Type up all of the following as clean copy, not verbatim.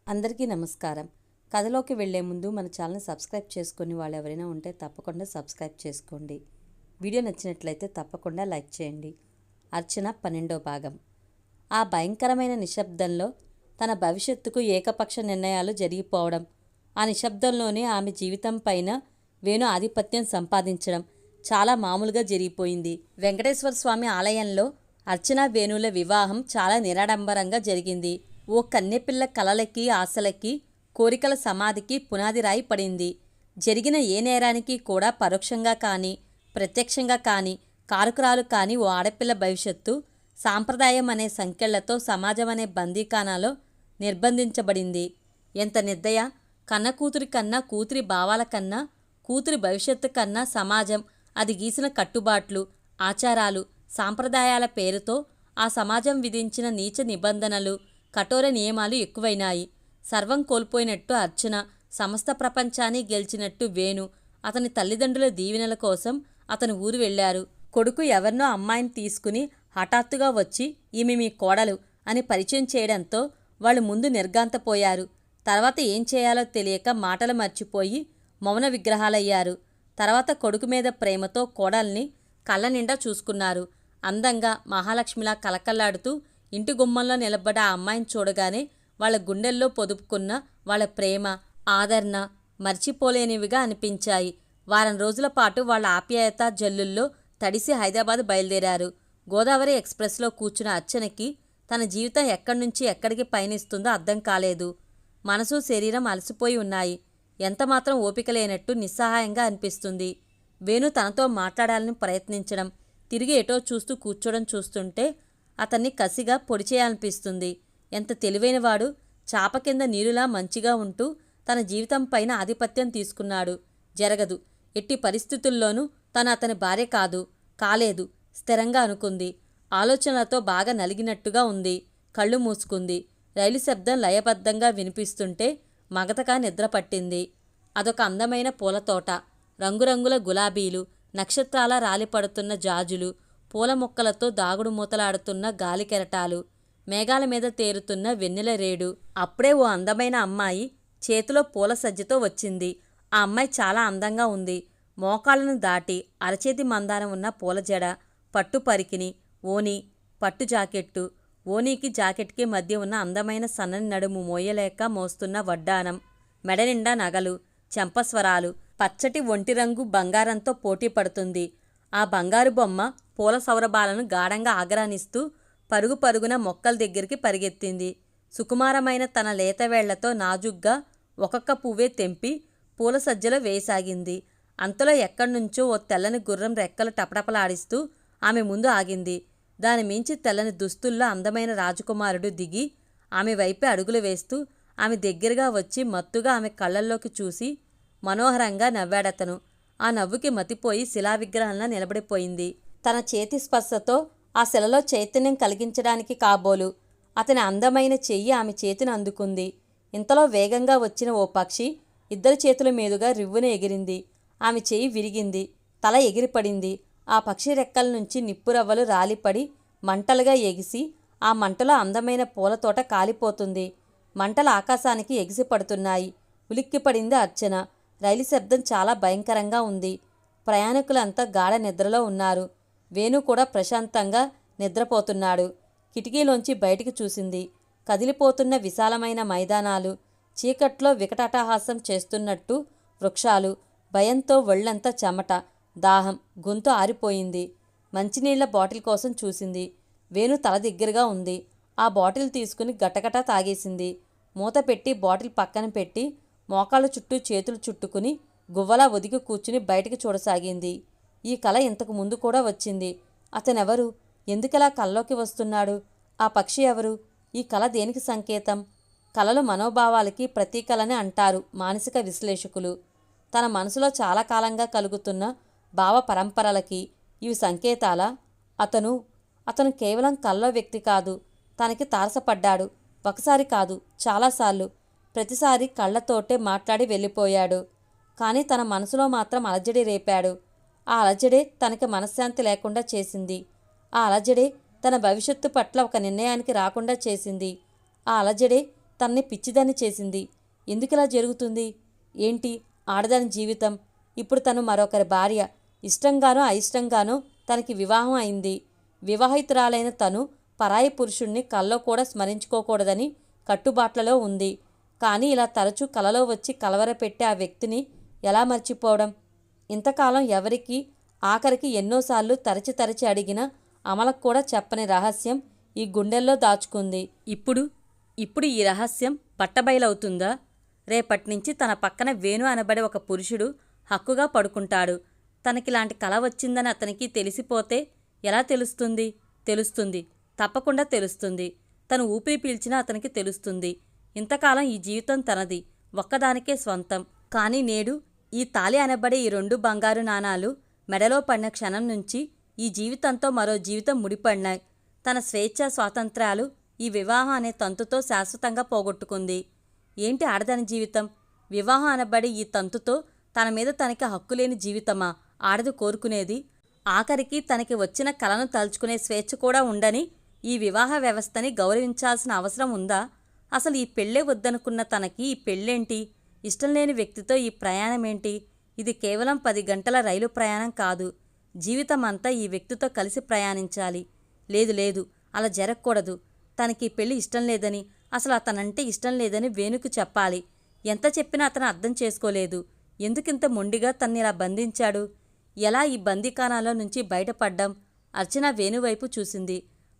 అందరికీ నమస్కారం. కథలోకి వెళ్లే ముందు మన ఛానల్ని సబ్స్క్రైబ్ చేసుకుని వాళ్ళు ఎవరైనా ఉంటే తప్పకుండా సబ్స్క్రైబ్ చేసుకోండి. వీడియో నచ్చినట్లయితే తప్పకుండా లైక్ చేయండి. అర్చన 12వ భాగం. ఆ భయంకరమైన నిశ్శబ్దంలో తన భవిష్యత్తుకు ఏకపక్ష నిర్ణయాలు జరిగిపోవడం, ఆ నిశ్శబ్దంలోనే ఆమె జీవితం పైన వేణు ఆధిపత్యం సంపాదించడం చాలా మామూలుగా జరిగిపోయింది. వెంకటేశ్వర స్వామి ఆలయంలో అర్చన వేణుల వివాహం చాలా నిరాడంబరంగా జరిగింది. ఓ కన్నెపిల్ల కలలకి, ఆశలకి, కోరికల సమాధికి పునాది రాయి పడింది. జరిగిన ఏ నేరానికి కూడా పరోక్షంగా కానీ ప్రత్యక్షంగా కానీ కారకురాలు కాని ఓ ఆడపిల్ల భవిష్యత్తు సాంప్రదాయం అనే సంకెళ్లతో సమాజం అనే బందీఖానాలో నిర్బంధించబడింది. ఎంత నిర్దయ! కన్న కూతురి కన్నా, కూతురి భావాల కన్నా, కూతురి భవిష్యత్తు కన్నా సమాజం అది గీసిన కట్టుబాట్లు, ఆచారాలు, సాంప్రదాయాల పేరుతో ఆ సమాజం విధించిన నీచ నిబంధనలు, కఠోర నియమాలు ఎక్కువైనాయి. సర్వం కోల్పోయినట్టు అర్చన, సమస్త ప్రపంచాన్ని గెలిచినట్టు వేణు అతని తల్లిదండ్రుల దీవెనల కోసం అతని ఊరు వెళ్లారు. కొడుకు ఎవరినో అమ్మాయిని తీసుకుని హఠాత్తుగా వచ్చి ఈమె మీ కోడలు అని పరిచయం చేయడంతో వాళ్ళు ముందు నిర్ఘాంతపోయారు. తర్వాత ఏం చేయాలో తెలియక మాటలు మర్చిపోయి మౌన విగ్రహాలయ్యారు. తర్వాత కొడుకు మీద ప్రేమతో కోడల్ని కళ్ళ నిండా చూసుకున్నారు. అందంగా మహాలక్ష్మిలా కలకల్లాడుతూ ఇంటి గుమ్మంలో నిలబడ్డ ఆ అమ్మాయిని చూడగానే వాళ్ళ గుండెల్లో పొదుపుకున్న వాళ్ళ ప్రేమ, ఆదరణ మర్చిపోలేనివిగా అనిపించాయి. వారం రోజుల పాటు వాళ్ళ ఆప్యాయత జల్లుల్లో తడిసి హైదరాబాద్ బయలుదేరారు. గోదావరి ఎక్స్ప్రెస్లో కూర్చున్న అర్చనకి తన జీవితం ఎక్కడి నుంచి ఎక్కడికి పయనిస్తుందో అర్థం కాలేదు. మనసు, శరీరం అలసిపోయి ఉన్నాయి. ఎంతమాత్రం ఓపిక లేనట్టు నిస్సహాయంగా అనిపిస్తుంది. వేణు తనతో మాట్లాడాలని ప్రయత్నించడం, తిరిగి ఎటో చూస్తూ కూర్చోడం చూస్తుంటే అతన్ని కసిగా పొడిచేయాలనిపిస్తుంది. ఎంత తెలివైనవాడు! చాప కింద నీరులా మంచిగా ఉంటూ తన జీవితం పైన ఆధిపత్యం తీసుకున్నాడు. జరగదు, ఎట్టి పరిస్థితుల్లోనూ తను అతని భార్య కాలేదు స్థిరంగా అనుకుంది. ఆలోచనలతో బాగా నలిగినట్టుగా ఉంది. కళ్ళు మూసుకుంది. రైలు శబ్దం లయబద్ధంగా వినిపిస్తుంటే మగతగా నిద్రపట్టింది. అదొక అందమైన పూలతోట. రంగురంగుల గులాబీలు, నక్షత్రాల రాలిపడుతున్న జాజులు, పూల మొక్కలతో దాగుడు మూతలాడుతున్న గాలి కెరటాలు, మేఘాల మీద తేరుతున్న వెన్నెల రేడు. అప్పుడే ఓ అందమైన అమ్మాయి చేతిలో పూల సజ్జతో వచ్చింది. ఆ అమ్మాయి చాలా అందంగా ఉంది. మోకాళ్ళను దాటి అరచేతి మందారం ఉన్న పూల జడ, పట్టు పరికిణి, ఓనీ, పట్టు జాకెట్టు, ఓనీకి జాకెట్కి మధ్య ఉన్న అందమైన సన్నని నడుము మోయలేక మోస్తున్న వడ్డానం, మెడనిండా నగలు, చెంపస్వరాలు, పచ్చటి ఒంటిరంగు బంగారంతో పోటీ పడుతుంది. ఆ బంగారు బొమ్మ పూల సౌరభాలను గాఢంగా ఆగ్రానిస్తూ పరుగు పరుగున మొక్కల దగ్గరికి పరిగెత్తింది. సుకుమారమైన తన లేతవేళ్లతో నాజుగ్గా ఒక్కొక్క పువ్వే తెంపి పూల సజ్జలో వేయసాగింది. అంతలో ఎక్కడ్నుంచో ఓ తెల్లని గుర్రం రెక్కలు టపటపలాడిస్తూ ఆమె ముందు ఆగింది. దాని మించి తెల్లని దుస్తుల్లో అందమైన రాజకుమారుడు దిగి ఆమె వైపే అడుగులు వేస్తూ ఆమె దగ్గరగా వచ్చి మత్తుగా ఆమె కళ్ళల్లోకి చూసి మనోహరంగా నవ్వాడతను. ఆ నవ్వుకి మతిపోయి శిలావిగ్రహంలా నిలబడిపోయింది. తన చేతి స్పర్శతో ఆ శిలలో చైతన్యం కలిగించడానికి కాబోలు అతని అందమైన చెయ్యి ఆమె చేతిని అందుకుంది. ఇంతలో వేగంగా వచ్చిన ఓ పక్షి ఇద్దరి చేతుల మీదుగా రివ్వున ఎగిరింది. ఆమె చెయ్యి విరిగింది. తల ఎగిరిపడింది. ఆ పక్షి రెక్కల నుంచి నిప్పురవ్వలు రాలిపడి మంటలుగా ఎగిసి ఆ మంటలో అందమైన పూలతోట కాలిపోతుంది. మంటలు ఆకాశానికి ఎగిసిపడుతున్నాయి. ఉలిక్కిపడింది అర్చన. రైలు శబ్దం చాలా భయంకరంగా ఉంది. ప్రయాణికులంతా గాఢ నిద్రలో ఉన్నారు. వేణు కూడా ప్రశాంతంగా నిద్రపోతున్నాడు. కిటికీలోంచి బయటికి చూసింది. కదిలిపోతున్న విశాలమైన మైదానాలు, చీకట్లో వికటాటహాసం చేస్తున్నట్టు వృక్షాలు, భయంతో ఒళ్ళంతా చెమట, దాహం, గొంతు ఆరిపోయింది. మంచినీళ్ల బాటిల్ కోసం చూసింది. వేణు తల దగ్గరగా ఉంది. ఆ బాటిల్ తీసుకుని గటగటా తాగేసింది. మూత పెట్టి బాటిల్ పక్కన పెట్టి మోకాళ్ళ చుట్టూ చేతులు చుట్టుకుని గువ్వలా ఒదిగి కూర్చుని బయటికి చూడసాగింది. ఈ కల ఇంతకు ముందు కూడా వచ్చింది. అతనెవరు? ఎందుకలా కల్లోకి వస్తున్నాడు? ఆ పక్షి ఎవరు? ఈ కల దేనికి సంకేతం? కలలు మనోభావాలకి ప్రతీకలని అంటారు మానసిక విశ్లేషకులు. తన మనసులో చాలా కాలంగా కలుగుతున్న భావ పరంపరలకి ఇవి సంకేతాలా? అతను కేవలం కల్లో వ్యక్తి కాదు. తనకి తారసపడ్డాడు. ఒకసారి కాదు, చాలాసార్లు. ప్రతిసారి కళ్ళతోటే మాట్లాడి వెళ్ళిపోయాడు. కానీ తన మనసులో మాత్రం అలజడి రేపాడు. ఆ అలజడే తనకి మనశ్శాంతి లేకుండా చేసింది. ఆ అలజడే తన భవిష్యత్తు పట్ల ఒక నిర్ణయానికి రాకుండా చేసింది. ఆ అలజడే తన్ని పిచ్చిదాన్ని చేసింది. ఎందుకిలా జరుగుతుంది? ఏంటి ఆడదాని జీవితం? ఇప్పుడు తను మరొకరి భార్య. ఇష్టంగానో అయిష్టంగానో తనకి వివాహం అయింది. వివాహితురాలైన తను పరాయి పురుషుణ్ణి కల్లో కూడా స్మరించుకోకూడదని కట్టుబాట్లలో ఉంది. కానీ ఇలా తరచూ కలలో వచ్చి కలవరపెట్టే ఆ వ్యక్తిని ఎలా మర్చిపోవడం? ఇంతకాలం ఎవరికి ఆఖరికి ఎన్నోసార్లు తరచి తరచి అడిగిన అమలకు కూడా చెప్పని రహస్యం ఈ గుండెల్లో దాచుకుంది. ఇప్పుడు ఈ రహస్యం బట్టబయలవుతుందా? రేపట్నుంచి తన పక్కన వేణు అనబడే ఒక పురుషుడు హక్కుగా పడుకుంటాడు. తనకిలాంటి కల వచ్చిందని అతనికి తెలిసిపోతే ఎలా తెలుస్తుంది? తెలుస్తుంది, తప్పకుండా తెలుస్తుంది. తను ఊపిరి పీల్చినా అతనికి తెలుస్తుంది. ఇంతకాలం ఈ జీవితం తనది, ఒక్కదానికే స్వంతం. కానీ నేడు ఈ తాళి అనబడే ఈ 2 బంగారు నాణాలు మెడలో పడిన క్షణం నుంచి ఈ జీవితంతో మరో జీవితం ముడిపడినాయి. తన స్వేచ్ఛ స్వాతంత్ర్యాలు ఈ వివాహం అనే తంతుతో శాశ్వతంగా పోగొట్టుకుంది. ఏంటి ఆడదాని జీవితం? వివాహం అనబడి ఈ తంతుతో తన మీద తనకి హక్కులేని జీవితమా ఆడది కోరుకునేది? ఆఖరికి తనకి వచ్చిన కలను తలుచుకునే స్వేచ్ఛ కూడా ఉండని ఈ వివాహ వ్యవస్థని గౌరవించాల్సిన అవసరం ఉందా? అసలు ఈ పెళ్ళే వద్దనుకున్న తనకి ఈ పెళ్ళేంటి? ఇష్టం లేని వ్యక్తితో ఈ ప్రయాణమేంటి? ఇది కేవలం 10 గంటల రైలు ప్రయాణం కాదు. జీవితం అంతా ఈ వ్యక్తితో కలిసి ప్రయాణించాలి. లేదు, అలా జరగకూడదు. తనకి పెళ్లి ఇష్టం లేదని, అసలు అతనంటే ఇష్టం లేదని వేణుకు చెప్పాలి. ఎంత చెప్పినా అతను అర్థం చేసుకోలేదు. ఎందుకింత మొండిగా తన్నిలా బంధించాడు? ఎలా ఈ బందీకానాలో నుంచి బయటపడ్డాం? అర్చన వేణువైపు చూసింది.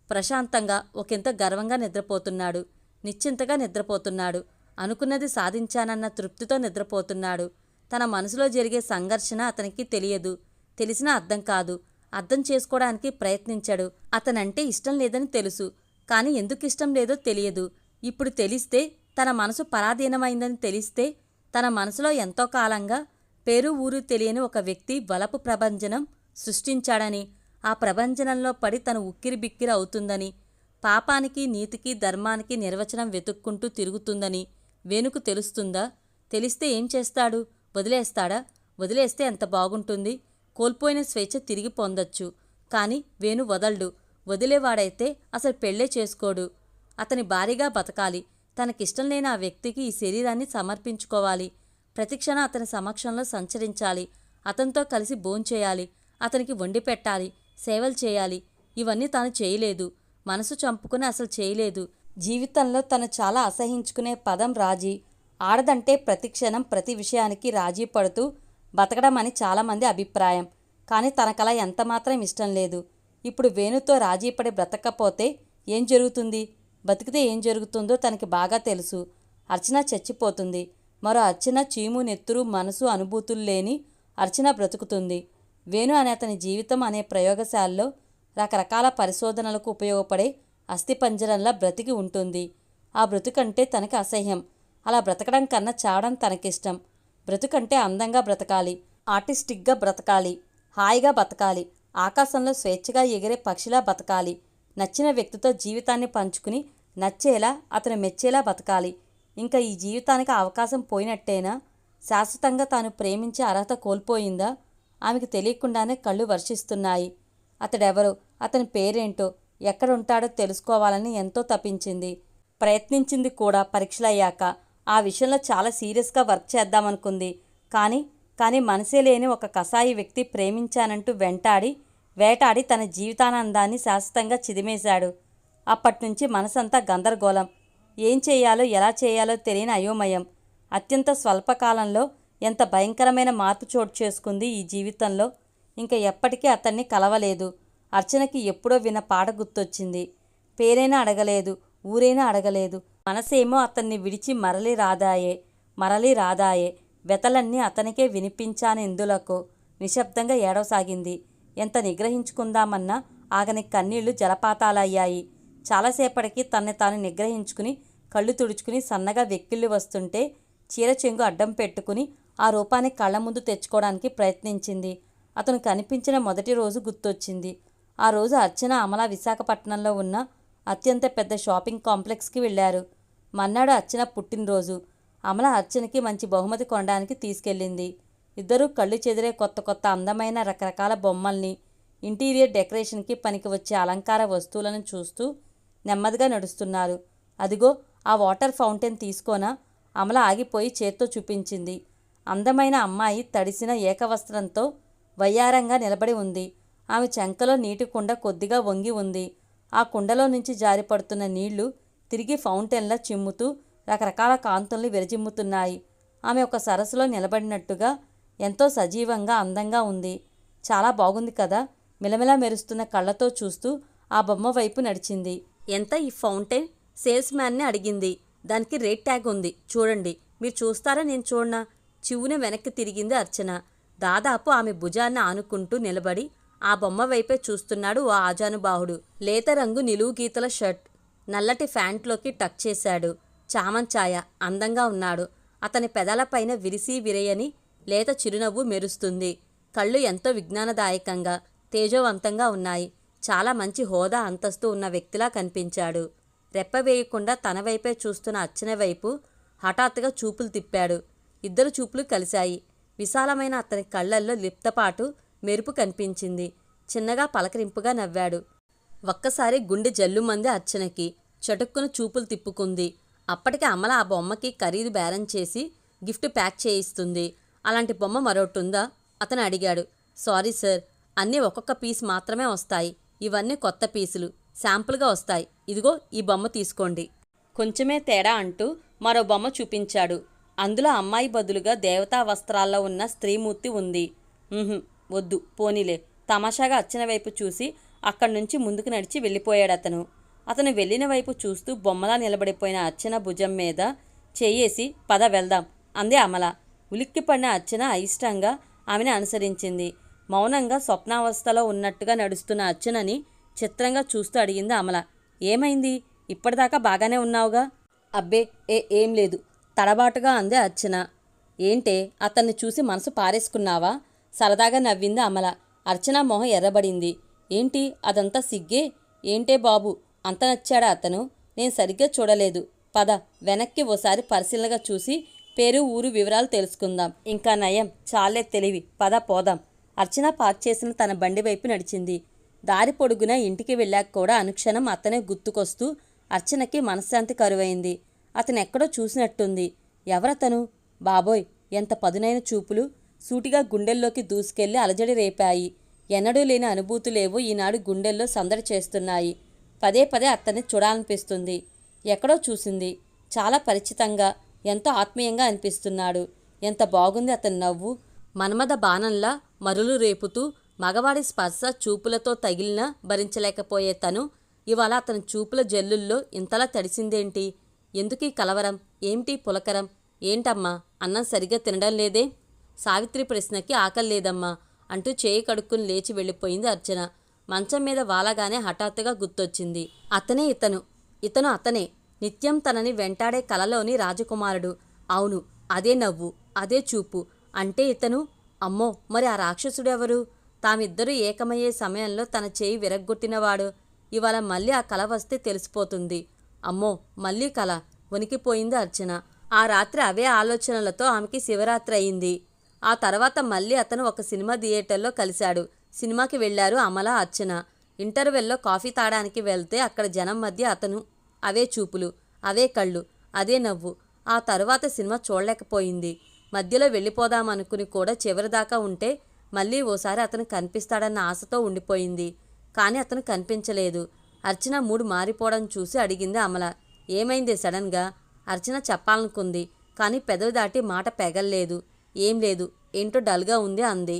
ప్రశాంతంగా, ఒకంత గర్వంగా నిద్రపోతున్నాడు. నిశ్చింతగా నిద్రపోతున్నాడు. అనుకున్నది సాధించానన్న తృప్తితో నిద్రపోతున్నాడు. తన మనసులో జరిగే సంఘర్షణ అతనికి తెలియదు. తెలిసినా అర్థం కాదు. అర్థం చేసుకోవడానికి ప్రయత్నించాడు. అతనంటే ఇష్టం లేదని తెలుసు. కానీ ఎందుకు ఇష్టం లేదో తెలియదు. ఇప్పుడు తెలిస్తే, తన మనసు పరాధీనమైందని తెలిస్తే, తన మనసులో ఎంతో కాలంగా పేరు ఊరు తెలియని ఒక వ్యక్తి వలపు ప్రభంజనం సృష్టించాడని, ఆ ప్రభంజనంలో పడి తను ఉక్కిరిబిక్కిరి అవుతుందని, పాపానికి నీతికి ధర్మానికి నిర్వచనం వెతుక్కుంటూ తిరుగుతుందని వేణుకు తెలుస్తుందా? తెలిస్తే ఏం చేస్తాడు? వదిలేస్తాడా? వదిలేస్తే ఎంత బాగుంటుంది. కోల్పోయిన స్వేచ్ఛ తిరిగి పొందొచ్చు. కానీ వేణు వదల్డు. వదిలేవాడైతే అసలు పెళ్ళే చేసుకోడు. అతని భారీగా బతకాలి. తనకిష్టం లేని ఆ వ్యక్తికి ఈ శరీరాన్ని సమర్పించుకోవాలి. ప్రతిక్షణం అతని సమక్షంలో సంచరించాలి. అతనితో కలిసి భోంచేయాలి. అతనికి వండి పెట్టాలి. సేవలు చేయాలి. ఇవన్నీ తాను చేయలేదు. మనసు చంపుకుని అసలు చేయలేదు. జీవితంలో తను చాలా అసహించుకునే పదం రాజీ. ఆడదంటే ప్రతిక్షణం ప్రతి విషయానికి రాజీ పడుతూ బతకడం అని చాలామంది అభిప్రాయం. కానీ తనకలా ఎంతమాత్రం ఇష్టం లేదు. ఇప్పుడు వేణుతో రాజీపడి బ్రతకపోతే ఏం జరుగుతుంది? బతికితే ఏం జరుగుతుందో తనకి బాగా తెలుసు. అర్చన చచ్చిపోతుంది. మరో అర్చన చీము నెత్తురు మనసు అనుభూతులు లేని అర్చన బ్రతుకుతుంది. వేణు అనే అతని జీవితం అనే ప్రయోగశాలలో రకరకాల పరిశోధనలకు ఉపయోగపడే అస్థిపంజరంలా బ్రతికి ఉంటుంది. ఆ బ్రతుకంటే తనకి అసహ్యం. అలా బ్రతకడం కన్నా చావడం తనకిష్టం. బ్రతుకంటే అందంగా బ్రతకాలి. ఆర్టిస్టిక్గా బ్రతకాలి. హాయిగా బతకాలి. ఆకాశంలో స్వేచ్ఛగా ఎగిరే పక్షిలా బతకాలి. నచ్చిన వ్యక్తితో జీవితాన్ని పంచుకుని నచ్చేలా, అతను మెచ్చేలా బతకాలి. ఇంకా ఈ జీవితానికి అవకాశం పోయినట్టేనా? శాశ్వతంగా తాను ప్రేమించే అర్హత కోల్పోయిందా? ఆమెకు తెలియకుండానే కళ్ళు వర్షిస్తున్నాయి. అతడెవరో, అతని పేరేంటో, ఎక్కడుంటాడో తెలుసుకోవాలని ఎంతో తపించింది. ప్రయత్నించింది కూడా. పరీక్షలయ్యాక ఆ విషయంలో చాలా సీరియస్గా వర్క్ చేద్దామనుకుంది. కానీ మనసే లేని ఒక కసాయి వ్యక్తి ప్రేమించానంటూ వేటాడి తన జీవితానందాన్ని శాశ్వతంగా చిదిమేశాడు. అప్పట్నుంచి మనసంతా గందరగోళం. ఏం చేయాలో ఎలా చేయాలో తెలియని అయోమయం. అత్యంత స్వల్పకాలంలో ఎంత భయంకరమైన మార్పు చోటు చేసుకుంది ఈ జీవితంలో. ఇంకా ఎప్పటికీ అతన్ని కలవలేదు. అర్చనకి ఎప్పుడో విన్న పాట గుర్తొచ్చింది. పేరైనా అడగలేదు, ఊరైనా అడగలేదు. మనసేమో అతన్ని విడిచి మరలి రాదాయే. వెతలన్నీ అతనికే వినిపించానెందులకు. నిశ్శబ్దంగా ఏడవసాగింది. ఎంత నిగ్రహించుకుందామన్నా ఆగని కన్నీళ్లు జలపాతాలయ్యాయి. చాలాసేపటికి తన్ని తాను నిగ్రహించుకుని కళ్ళు తుడుచుకుని సన్నగా వెక్కిళ్ళు వస్తుంటే చీర చెంగు అడ్డం పెట్టుకుని ఆ రూపాన్ని కళ్ళ ముందు తెచ్చుకోవడానికి ప్రయత్నించింది. అతను కనిపించిన మొదటి రోజు గుర్తొచ్చింది. ఆ రోజు అర్చన, అమల విశాఖపట్నంలో ఉన్న అత్యంత పెద్ద షాపింగ్ కాంప్లెక్స్కి వెళ్ళారు. మన్నాడు అర్చన పుట్టినరోజు. అమల అర్చనకి మంచి బహుమతి కొనడానికి తీసుకెళ్ళింది. ఇద్దరూ కళ్ళు చెదిరే కొత్త అందమైన రకరకాల బొమ్మల్ని, ఇంటీరియర్ డెకరేషన్కి పనికి వచ్చే అలంకార వస్తువులను చూస్తూ నెమ్మదిగా నడుస్తున్నారు. అదిగో ఆ వాటర్ ఫౌంటైన్ తీసుకోనా? అమల ఆగిపోయి చేత్తో చూపించింది. అందమైన అమ్మాయి తడిసిన ఏకవస్త్రంతో వయ్యారంగా నిలబడి ఉంది. ఆమె చెంకలో నీటి కుండ కొద్దిగా వంగి ఉంది. ఆ కుండలో నుంచి జారిపడుతున్న నీళ్లు తిరిగి ఫౌంటైన్లా చిమ్ముతూ రకరకాల కాంతుల్ని విరజిమ్ముతున్నాయి. ఆమె ఒక సరస్సులో నిలబడినట్టుగా ఎంతో సజీవంగా అందంగా ఉంది. చాలా బాగుంది కదా? మిలమిలా మెరుస్తున్న కళ్ళతో చూస్తూ ఆ బొమ్మ వైపు నడిచింది. ఎంత ఈ ఫౌంటైన్? సేల్స్ మ్యాన్ని అడిగింది. దానికి రేట్ ట్యాగ్ ఉంది, చూడండి. మీరు చూస్తారా, నేను చూడనా? చివున వెనక్కి తిరిగింది అర్చన. దాదాపు ఆమె భుజాన్ని ఆనుకుంటూ నిలబడి ఆ బొమ్మ వైపే చూస్తున్నాడు ఓ ఆజానుబాహుడు. లేత రంగు నిలువు గీతల షర్ట్ నల్లటి ఫ్యాంట్లోకి టక్ చేశాడు. చామంచాయ అందంగా ఉన్నాడు. అతని పెదాలపైన విరిసి విరయని లేత చిరునవ్వు మెరుస్తుంది. కళ్ళు ఎంతో విజ్ఞానదాయకంగా తేజోవంతంగా ఉన్నాయి. చాలా మంచి హోదా అంతస్తు ఉన్న వ్యక్తిలా కనిపించాడు. రెప్పవేయకుండా తన వైపే చూస్తున్న అర్చన వైపు హఠాత్తుగా చూపులు తిప్పాడు. ఇద్దరు చూపులు కలిశాయి. విశాలమైన అతని కళ్ళల్లో లిప్తపాటు మెరుపు కనిపించింది. చిన్నగా పలకరింపుగా నవ్వాడు. ఒక్కసారి గుండె జల్లుమంది అర్చనకి. చటుక్కున చూపులు తిప్పుకుంది. అప్పటికే అమల ఆ బొమ్మకి ఖరీదు బేరం చేసి గిఫ్ట్ ప్యాక్ చేయిస్తుంది. అలాంటి బొమ్మ మరొకటుందా? అతను అడిగాడు. సారీ సార్, అన్నీ ఒక్కొక్క పీస్ మాత్రమే వస్తాయి. ఇవన్నీ కొత్త పీసులు, శాంపుల్గా వస్తాయి. ఇదిగో ఈ బొమ్మ తీసుకోండి. కొంచెమే తేడా అంటూ మరో బొమ్మ చూపించాడు. అందులో అమ్మాయి బదులుగా దేవతా వస్త్రాల్లో ఉన్న స్త్రీమూర్తి ఉంది. వద్దు, పోనీలే. తమాషాగా అర్చన వైపు చూసి అక్కడి నుంచి ముందుకు నడిచి వెళ్ళిపోయాడు. అతను వెళ్ళిన వైపు చూస్తూ బొమ్మలా నిలబడిపోయిన అర్చన భుజం మీద చెయ్యేసి పద వెళ్దాం అంది అమల. ఉలిక్కిపడిన అర్చన అయిష్టంగా ఆమెను అనుసరించింది. మౌనంగా స్వప్నావస్థలో ఉన్నట్టుగా నడుస్తున్న అర్చనని చిత్రంగా చూస్తూ అడిగింది అమల. ఏమైంది? ఇప్పటిదాకా బాగానే ఉన్నావుగా? అబ్బే ఏం లేదు, తడబాటుగా అంది అర్చన. ఏంటే, అతన్ని చూసి మనసు పారేసుకున్నావా? సరదాగా నవ్వింది అమల. అర్చన మొహం ఎర్రబడింది. ఏంటి అదంతా సిగ్గే? ఏంటే బాబు, అంత నచ్చాడా అతను? నేను సరిగ్గా చూడలేదు. పద, వెనక్కి ఓసారి పరిశీలనగా చూసి పేరు ఊరు వివరాలు తెలుసుకుందాం. ఇంకా నయం, చాలే తెలివి. పద పోదాం. అర్చన పార్క్ చేసిన తన బండి వైపు నడిచింది. దారి పొడుగున ఇంటికి వెళ్ళాక కూడా అనుక్షణం అతనే గుర్తుకొస్తూ అర్చనకి మనశ్శాంతి కరువైంది. అతను ఎక్కడో చూసినట్టుంది. ఎవరతను? బాబోయ్, ఎంత పదునైన చూపులు! సూటిగా గుండెల్లోకి దూసుకెళ్లి అలజడి రేపాయి. ఎన్నడూ లేని అనుభూతులేవో ఈనాడు గుండెల్లో సందడి చేస్తున్నాయి. పదే పదే అతన్ని చూడాలనిపిస్తుంది. ఎక్కడో చూసింది. చాలా పరిచితంగా, ఎంతో ఆత్మీయంగా అనిపిస్తున్నాడు. ఎంత బాగుంది అతని నవ్వు! మన్మథ బాణంలా మరులు రేపుతూ మగవాడి స్పర్శ చూపులతో తగిలినా భరించలేకపోయే తను ఇవాళ అతని చూపుల జల్లుల్లో ఇంతలా తడిసిందేంటి? ఎందుకీ కలవరం? ఏమిటి పులకరం? ఏంటమ్మా, అన్నం సరిగ్గా తినడం లేదే? సావిత్రి ప్రశ్నకి ఆకలి లేదమ్మా అంటూ చేయి కడుక్కుని లేచి వెళ్ళిపోయింది అర్చన. మంచం మీద వాలగానే హఠాత్తుగా గుర్తొచ్చింది. ఇతను అతనే. నిత్యం తనని వెంటాడే కలలోని రాజకుమారుడు. అవును, అదే నవ్వు, అదే చూపు. అంటే ఇతను? అమ్మో, మరి ఆ రాక్షసుడెవరు? తామిద్దరూ ఏకమయ్యే సమయంలో తన చేయి విరగ్గొట్టినవాడు. ఇవాళ మళ్ళీ ఆ కల వస్తే తెలిసిపోతుంది. అమ్మో, మళ్ళీ కల! వణికిపోయింది అర్చన. ఆ రాత్రి అవే ఆలోచనలతో ఆమెకి శివరాత్రి అయింది. ఆ తర్వాత మళ్ళీ అతను ఒక సినిమా థియేటర్లో కలిశాడు. సినిమాకి వెళ్లారు అమల, అర్చన. ఇంటర్వెల్లో కాఫీ తాగడానికి వెళ్తే అక్కడ జనం మధ్య అతను. అవే చూపులు, అవే కళ్ళు, అదే నవ్వు. ఆ తరువాత సినిమా చూడలేకపోయింది. మధ్యలో వెళ్ళిపోదామనుకుని కూడా చివరిదాకా ఉంటే మళ్ళీ ఓసారి అతను కనిపిస్తాడన్న ఆశతో ఉండిపోయింది. కానీ అతను కనిపించలేదు. అర్చన మూడు మారిపోవడం చూసి అడిగింది అమల. ఏమైంది సడన్గా? అర్చన చెప్పాలనుకుంది, కానీ పెదవి దాటి మాట పెగల్లేదు. ఏం లేదు, ఏంటో డల్గా ఉంది అంది.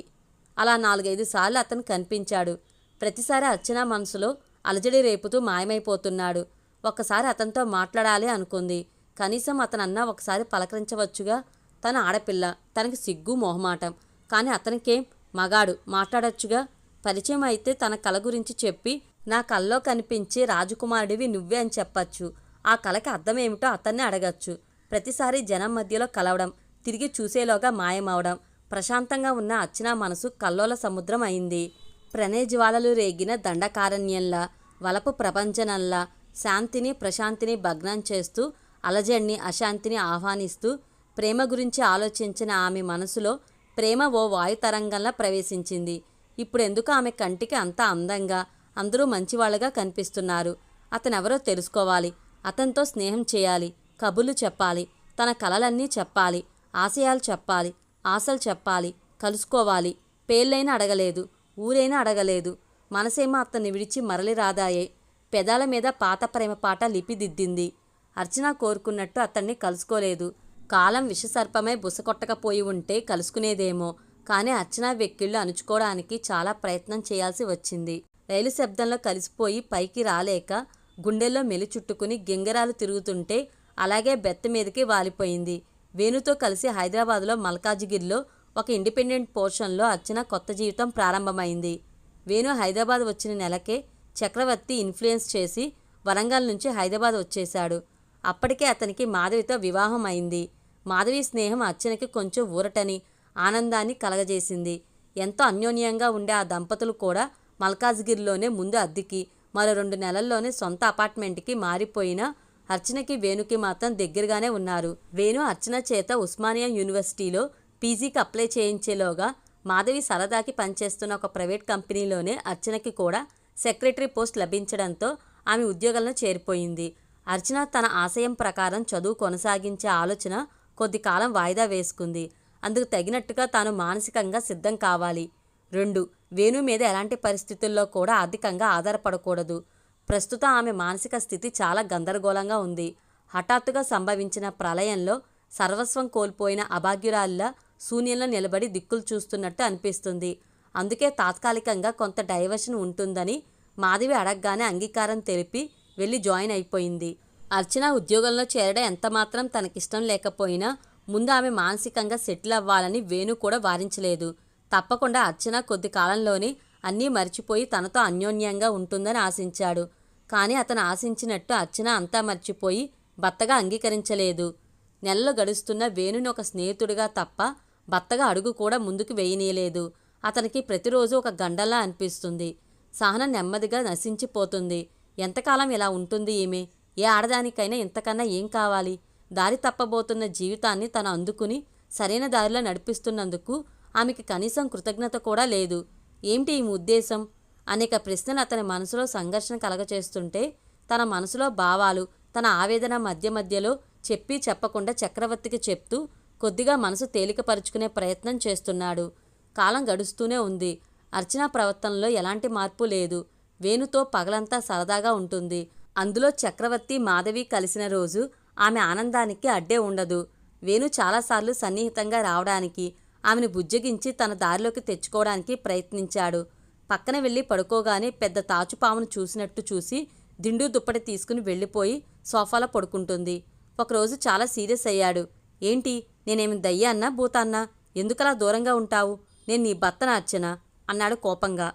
అలా 4-5 సార్లు అతను కనిపించాడు. ప్రతిసారి అర్చన మనసులో అలజడి రేపుతూ మాయమైపోతున్నాడు. ఒక్కసారి అతనితో మాట్లాడాలి అనుకుంది. కనీసం అతనన్నా ఒకసారి పలకరించవచ్చుగా. తన ఆడపిల్ల, తనకి సిగ్గు మొహమాటం. కానీ అతనికేం, మగాడు, మాట్లాడొచ్చుగా. పరిచయం అయితే తన కల గురించి చెప్పి నా కల్లో కనిపించే రాజకుమారుడివి నువ్వే అని చెప్పచ్చు. ఆ కలకి అర్థమేమిటో అతన్ని అడగచ్చు. ప్రతిసారి జనం మధ్యలో కలవడం, తిరిగి చూసేలోగా మాయమవడం. ప్రశాంతంగా ఉన్న అర్చన మనసు కల్లోల సముద్రం అయింది. ప్రణయజ్వాలలు రేగిన దండకారణ్యంలా, వలపు ప్రపంచనంలా శాంతిని ప్రశాంతిని భగ్నం చేస్తూ, అలజడిని అశాంతిని ఆహ్వానిస్తూ ప్రేమ గురించి ఆలోచించిన ఆమె మనసులో ప్రేమ ఓ వాయుతరంగంలా ప్రవేశించింది. ఇప్పుడెందుకు ఆమె కంటికి అంత అందంగా, అందరూ మంచివాళ్లుగా కనిపిస్తున్నారు? అతనెవరో తెలుసుకోవాలి. అతనితో స్నేహం చేయాలి, కబుర్లు చెప్పాలి, తన కలలన్నీ చెప్పాలి, ఆశయాలు చెప్పాలి, ఆశలు చెప్పాలి, కలుసుకోవాలి. పేర్లైనా అడగలేదు, ఊరైనా అడగలేదు. మనసేమో అతన్ని విడిచి మరలి రాదాయే. పెదాల మీద పాత ప్రేమ పాట లిపిదిద్దింది. అర్చన కోరుకున్నట్టు అతన్ని కలుసుకోలేదు. కాలం విషసర్పమై బుసకొట్టకపోయి ఉంటే కలుసుకునేదేమో. కానీ అర్చన వెక్కిళ్ళు అణుచుకోవడానికి చాలా ప్రయత్నం చేయాల్సి వచ్చింది. రైలు శబ్దంలో కలిసిపోయి పైకి రాలేక గుండెల్లో మెలిచుట్టుకుని గింగరాలు తిరుగుతుంటే అలాగే బెత్త మీదకి వాలిపోయింది. వేణుతో కలిసి హైదరాబాద్లో మల్కాజిగిరిలో ఒక ఇండిపెండెంట్ పోర్షన్లో అర్చన కొత్త జీవితం ప్రారంభమైంది. వేణు హైదరాబాద్ వచ్చిన నెలకే చక్రవర్తి ఇన్ఫ్లుయెన్స్ చేసి వరంగల్ నుంచి హైదరాబాద్ వచ్చేశాడు. అప్పటికే అతనికి మాధవితో వివాహం అయింది. మాధవి స్నేహం అర్చనకి కొంచెం ఊరటని, ఆనందాన్ని కలగజేసింది. ఎంతో అన్యోన్యంగా ఉండే ఆ దంపతులు కూడా మల్కాజ్గిరిలోనే ముందు అద్దెకి, మరో 2 నెలల్లోనే సొంత అపార్ట్మెంట్కి మారిపోయిన అర్చనకి వేణుకి మాత్రం దగ్గరగానే ఉన్నారు. వేణు అర్చన చేత ఉస్మానియా యూనివర్సిటీలో పీజీకి అప్లై చేయించేలోగా మాధవి సరదాకి పనిచేస్తున్న ఒక ప్రైవేట్ కంపెనీలోనే అర్చనకి కూడా సెక్రటరీ పోస్ట్ లభించడంతో ఆమె ఉద్యోగంలో చేరిపోయింది. అర్చన తన ఆశయం ప్రకారం చదువు కొనసాగించే ఆలోచన కొద్ది కాలం వాయిదా వేసుకుంది. అందుకు తగినట్టుగా తాను మానసికంగా సిద్ధం కావాలి. 2. వేణు మీద ఎలాంటి పరిస్థితుల్లో కూడా ఆర్థికంగా ఆధారపడకూడదు. ప్రస్తుతం ఆమె మానసిక స్థితి చాలా గందరగోళంగా ఉంది. హఠాత్తుగా సంభవించిన ప్రళయంలో సర్వస్వం కోల్పోయిన అభాగ్యురాలిలా శూన్యంలో నిలబడి దిక్కులు చూస్తున్నట్టు అనిపిస్తుంది. అందుకే తాత్కాలికంగా కొంత డైవర్షన్ ఉంటుందని మాధవి అడగగానే అంగీకారం తెలిపి వెళ్ళి జాయిన్ అయిపోయింది. అర్చన ఉద్యోగంలో చేరడం ఎంతమాత్రం తనకిష్టం లేకపోయినా ముందు ఆమె మానసికంగా సెటిల్ అవ్వాలని వేణు కూడా వారించలేదు. తప్పకుండా అర్చన కొద్ది కాలంలోనే అన్నీ మర్చిపోయి తనతో అన్యోన్యంగా ఉంటుందని ఆశించాడు. కానీ అతను ఆశించినట్టు అర్చన అంతా మర్చిపోయి భర్తగా అంగీకరించలేదు. నెలలు గడుస్తున్న వేణుని ఒక స్నేహితుడిగా తప్ప భర్తగా అడుగు కూడా ముందుకు వేయనీయలేదు. అతనికి ప్రతిరోజు ఒక గండలా అనిపిస్తుంది. సహనం నెమ్మదిగా నశించిపోతుంది. ఎంతకాలం ఇలా ఉంటుంది ఈమె? ఏ ఆడదానికైనా ఇంతకన్నా ఏం కావాలి? దారి తప్పబోతున్న జీవితాన్ని తను అందుకుని సరైన దారిలో నడిపిస్తున్నందుకు ఆమెకి కనీసం కృతజ్ఞత కూడా లేదు. ఏమిటి ఈమె ఉద్దేశం? అనేక ప్రశ్నలు అతని మనసులో సంఘర్షణ కలగచేస్తుంటే తన మనసులో భావాలు, తన ఆవేదన మధ్య మధ్యలో చెప్పి చెప్పకుండా చక్రవర్తికి చెప్తూ కొద్దిగా మనసు తేలికపరుచుకునే ప్రయత్నం చేస్తున్నాడు. కాలం గడుస్తూనే ఉంది. అర్చన ప్రవర్తనలో ఎలాంటి మార్పు లేదు. వేణుతో పగలంతా సరదాగా ఉంటుంది. అందులో చక్రవర్తి, మాధవి కలిసిన రోజు ఆమె ఆనందానికి అడ్డే ఉండదు. వేణు చాలాసార్లు సన్నిహితంగా రావడానికి, ఆమెను బుజ్జగించి తన దారిలోకి తెచ్చుకోవడానికి ప్రయత్నించాడు. పక్కన వెళ్ళి పడుకోగానే పెద్ద తాచుపామును చూసినట్టు చూసి దిండు దుప్పటి తీసుకుని వెళ్ళిపోయి సోఫాలో పడుకుంటుంది. ఒకరోజు చాలా సీరియస్ అయ్యాడు. ఏంటి, నేనేమి దయ్యాన్నా భూతాన్నా? ఎందుకలా దూరంగా ఉంటావు? నేను నీ భర్తన అర్చన అన్నాడు కోపంగా.